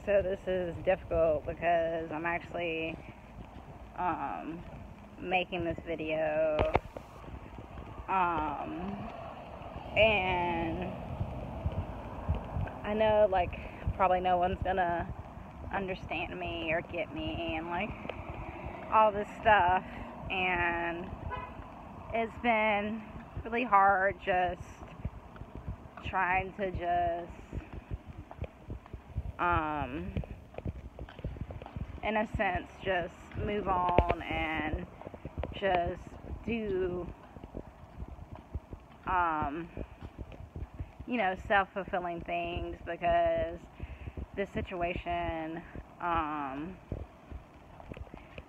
So this is difficult because I'm actually making this video, and I know like probably no one's gonna understand me or get me and like all this stuff, and it's been really hard just trying to just in a sense just move on and just do self-fulfilling things, because this situation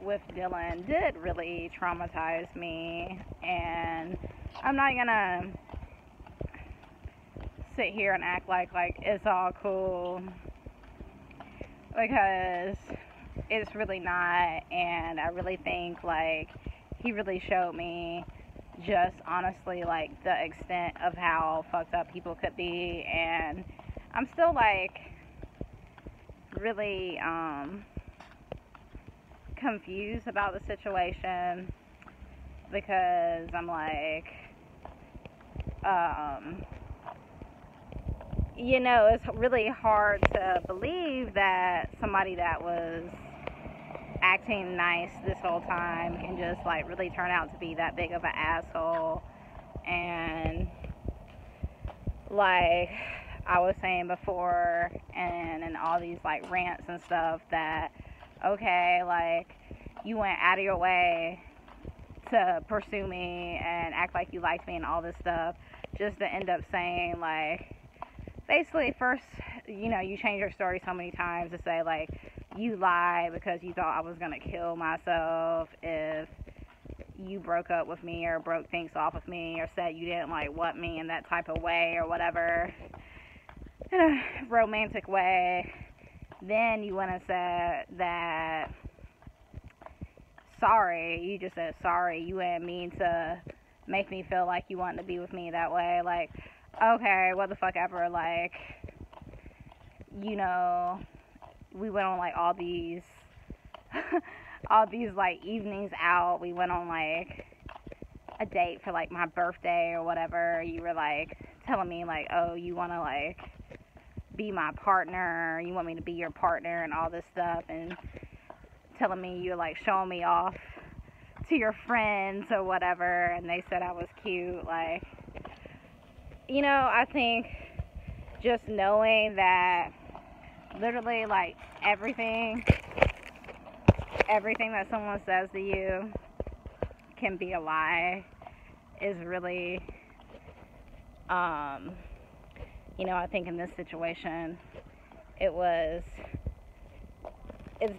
with Dylan did really traumatize me, and I'm not gonna sit here and act like it's all cool, because it's really not. And I really think like he really showed me just honestly like the extent of how fucked up people could be, and I'm still like really confused about the situation, because I'm like it's really hard to believe that somebody that was acting nice this whole time can just like really turn out to be that big of an asshole. And like I was saying before, and in all these like rants and stuff, that okay, like you went out of your way to pursue me and act like you liked me and all this stuff, just to end up saying like basically first, you change your story so many times to say like you lied because you thought I was gonna kill myself if you broke up with me or broke things off with me, or said you didn't like want me in that type of way or whatever, in a romantic way. Then you went and said that sorry, you just said sorry, you didn't mean to make me feel like you wanted to be with me that way. Like, okay, what the fuck ever. Like, we went on like all these like evenings out. We went on like a date for like my birthday or whatever. You were like telling me like, oh, you want to like be my partner, you want me to be your partner and all this stuff, and telling me you're like showing me off to your friends or whatever, and they said I was cute. Like, I think just knowing that literally like everything that someone says to you can be a lie is really I think in this situation it's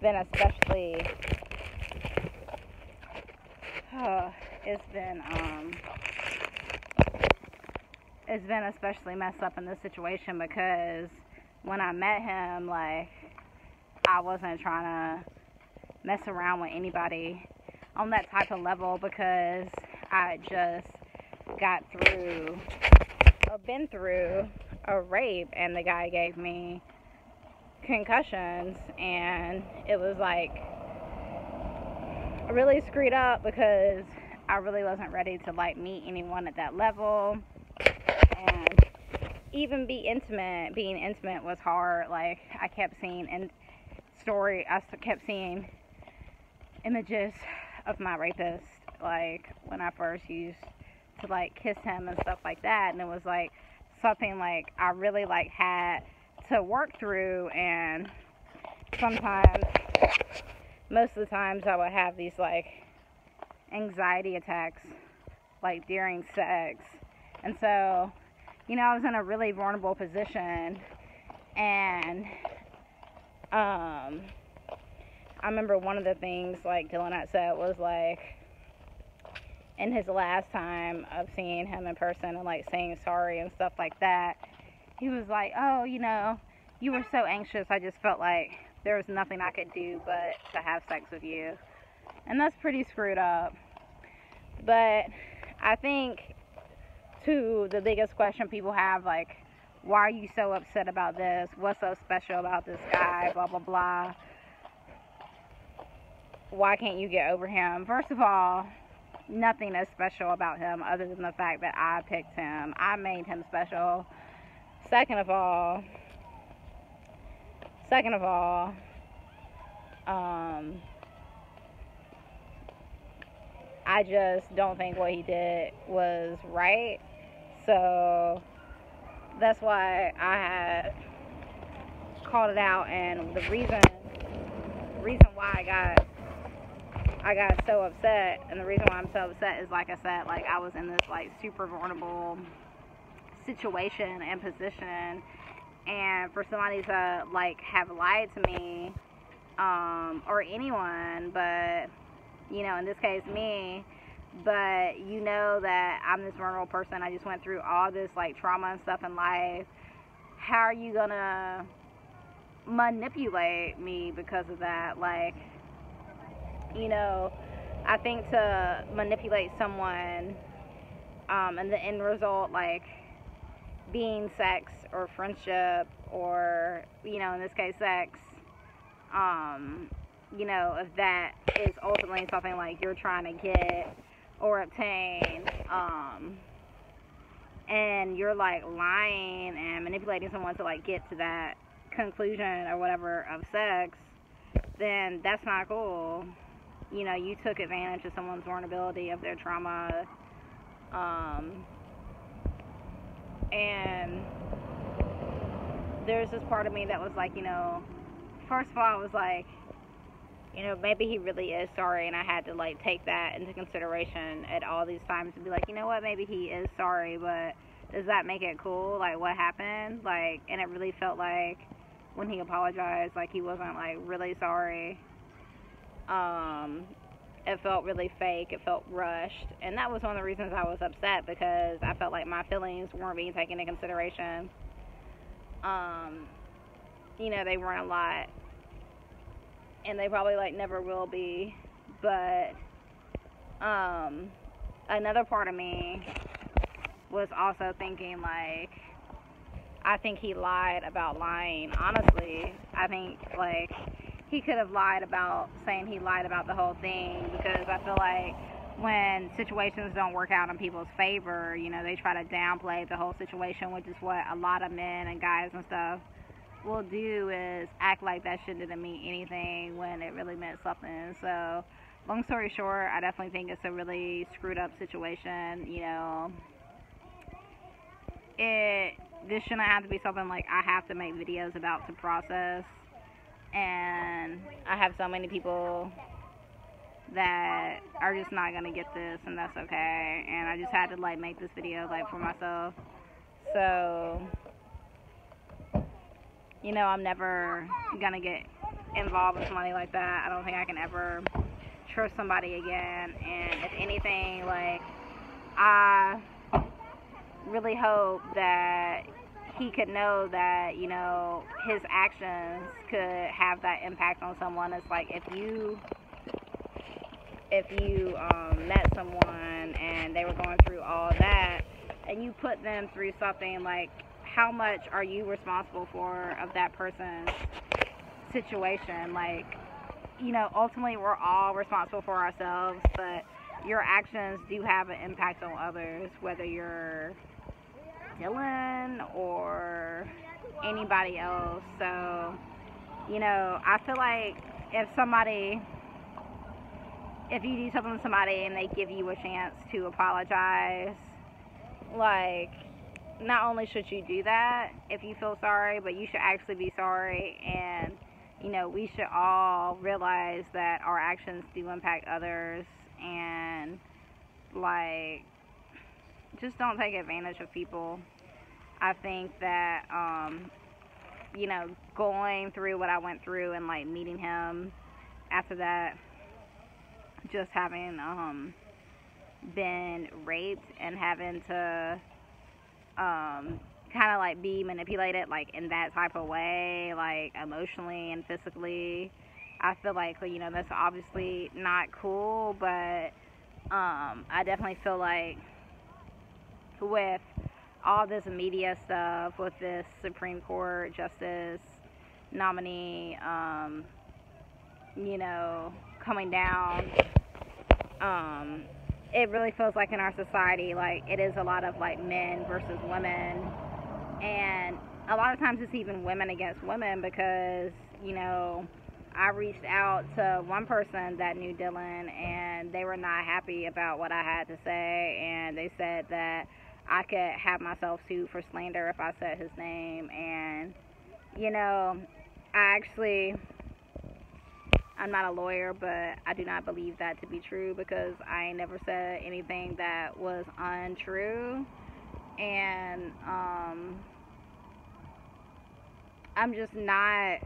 been especially messed up in this situation, because when I met him, like, I wasn't trying to mess around with anybody on that type of level, because I just been through a rape, and the guy gave me concussions, and it was like really screwed up, because I really wasn't ready to like meet anyone at that level, and even being intimate was hard. Like, I kept seeing kept seeing images of my rapist, like when I first used to like kiss him and stuff like that, and it was like something like I really like had to work through. And sometimes, most of the times, I would have these like anxiety attacks like during sex, and so I was in a really vulnerable position. And I remember one of the things like Dylan had said was like, in his last time of seeing him in person and like saying sorry and stuff like that, he was like, oh, you were so anxious, I just felt like there was nothing I could do but to have sex with you. And that's pretty screwed up. But I think too, the biggest question people have, like, Why are you so upset about this? What's so special about this guy? Blah, blah, blah. Why can't you get over him? First of all, nothing is special about him other than the fact that I picked him. I made him special. Second of all, I just don't think what he did was right. So that's why I had called it out, and the reason why I got so upset, and the reason why I'm so upset is, like I said, like, I was in this like super vulnerable situation and position, and for somebody to like have lied to me, or anyone, but you know, in this case me, but you know that I'm this vulnerable person. I just went through all this like trauma and stuff in life. How are you gonna manipulate me because of that? Like, you know, I think to manipulate someone, and the end result, like being sex or friendship, or, you know, in this case sex, you know, if that is ultimately something like you're trying to get or obtain, and you're like lying and manipulating someone to like get to that conclusion or whatever of sex, then that's not cool. You know, you took advantage of someone's vulnerability, of their trauma, and there's this part of me that was like, you know, first of all, I was like, you know, maybe he really is sorry, and I had to like take that into consideration at all these times and be like, you know what, maybe he is sorry, but does that make it cool? Like, what happened? Like, and it really felt like when he apologized, like he wasn't like really sorry. It felt really fake. It felt rushed, and that was one of the reasons I was upset, because I felt like my feelings weren't being taken into consideration. You know, they weren't a lot, and they probably like never will be. But another part of me was also thinking like, I think he lied about lying. Honestly, I think like he could have lied about saying he lied about the whole thing, because I feel like when situations don't work out in people's favor, you know, they try to downplay the whole situation, which is what a lot of men and guys and stuff will do, is act like that shit didn't mean anything when it really meant something. So, long story short, I definitely think it's a really screwed up situation. You know, this shouldn't have to be something like I have to make videos about to process. And I have so many people that are just not gonna get this, and that's okay. And I just had to like make this video like for myself. So, you know, I'm never gonna get involved with somebody like that. I don't think I can ever trust somebody again. And if anything, like, I really hope that he could know that, you know, his actions could have that impact on someone. It's like, if you met someone and they were going through all that, and you put them through something, like, how much are you responsible for of that person's situation? Like, you know, ultimately we're all responsible for ourselves, but your actions do have an impact on others, whether you're Dylan or anybody else. So, you know, I feel like if you do something to somebody and they give you a chance to apologize, like, not only should you do that if you feel sorry, but you should actually be sorry. And, you know, we should all realize that our actions do impact others, and, like, just don't take advantage of people. I think that, you know, going through what I went through and, like, meeting him after that, just having been raped and having to kind of like be manipulated, like, in that type of way, like emotionally and physically, I feel like, you know, that's obviously not cool. But I definitely feel like with all this media stuff with this Supreme Court justice nominee, you know, coming down, it really feels like in our society, like, it is a lot of, like, men versus women, and a lot of times it's even women against women, because, you know, I reached out to one person that knew Dylan, and they were not happy about what I had to say, and they said that I could have myself sued for slander if I said his name. And, you know, I'm not a lawyer, but I do not believe that to be true, because I ain't never said anything that was untrue. And I'm just not,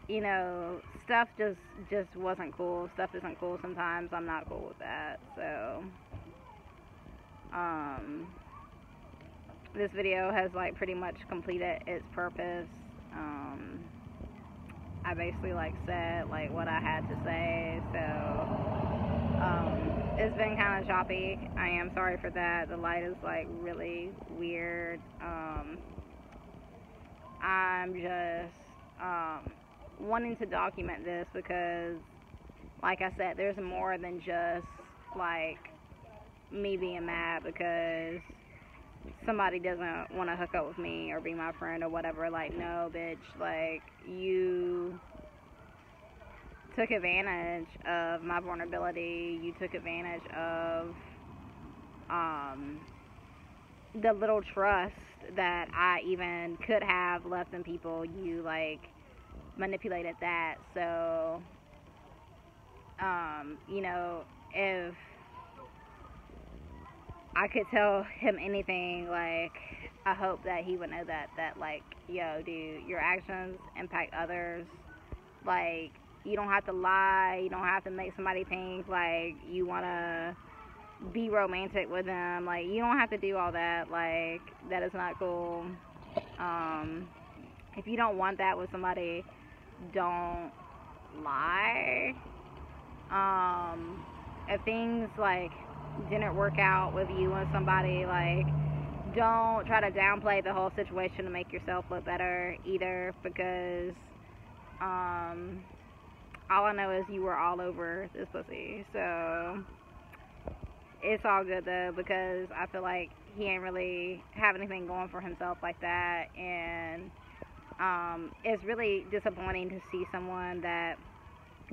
you know, stuff just wasn't cool. Stuff isn't cool sometimes. I'm not cool with that. So this video has, like, pretty much completed its purpose. I basically, like, said, like, what I had to say. So it's been kind of choppy. I am sorry for that. The light is, like, really weird. I'm just wanting to document this, because, like I said, there's more than just, like, me being mad because somebody doesn't want to hook up with me or be my friend or whatever. Like, no, bitch, like, you took advantage of my vulnerability. You took advantage of the little trust that I even could have left in people. You, like, manipulated that. So you know, if I could tell him anything, like, I hope that he would know that, like, yo, dude, your actions impact others. Like, you don't have to lie. You don't have to make somebody think, like, you want to be romantic with them. Like, you don't have to do all that. Like, that is not cool. If you don't want that with somebody, don't lie. If things, like, didn't work out with you and somebody, like, don't try to downplay the whole situation to make yourself look better either, because all I know is you were all over this pussy. So it's all good though, because I feel like he ain't really have anything going for himself like that. And it's really disappointing to see someone that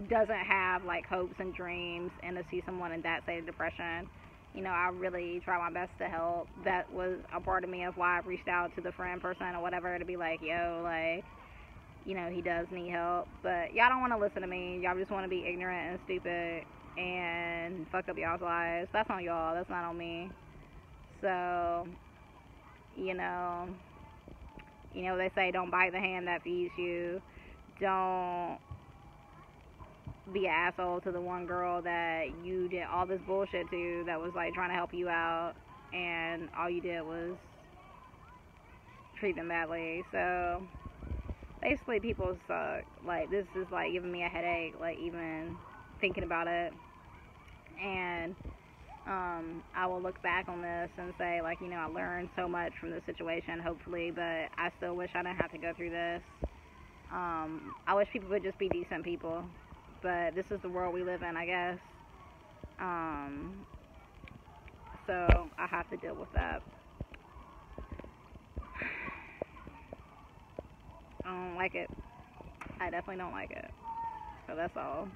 doesn't have, like, hopes and dreams, and to see someone in that state of depression. You know, I really try my best to help. That was a part of me of why I reached out to the friend person or whatever, to be like, yo, like, you know, he does need help. But y'all don't want to listen to me. Y'all just want to be ignorant and stupid and fuck up y'all's lives. That's on y'all. That's not on me. So, you know, they say don't bite the hand that feeds you. Don't be an asshole to the one girl that you did all this bullshit to, that was, like, trying to help you out, and all you did was treat them badly. So basically, people suck. Like, this is, like, giving me a headache, like, even thinking about it. And I will look back on this and say, like, you know, I learned so much from this situation, hopefully, but I still wish I didn't have to go through this. I wish people would just be decent people, but this is the world we live in, I guess. So I have to deal with that. I don't like it. I definitely don't like it. So that's all.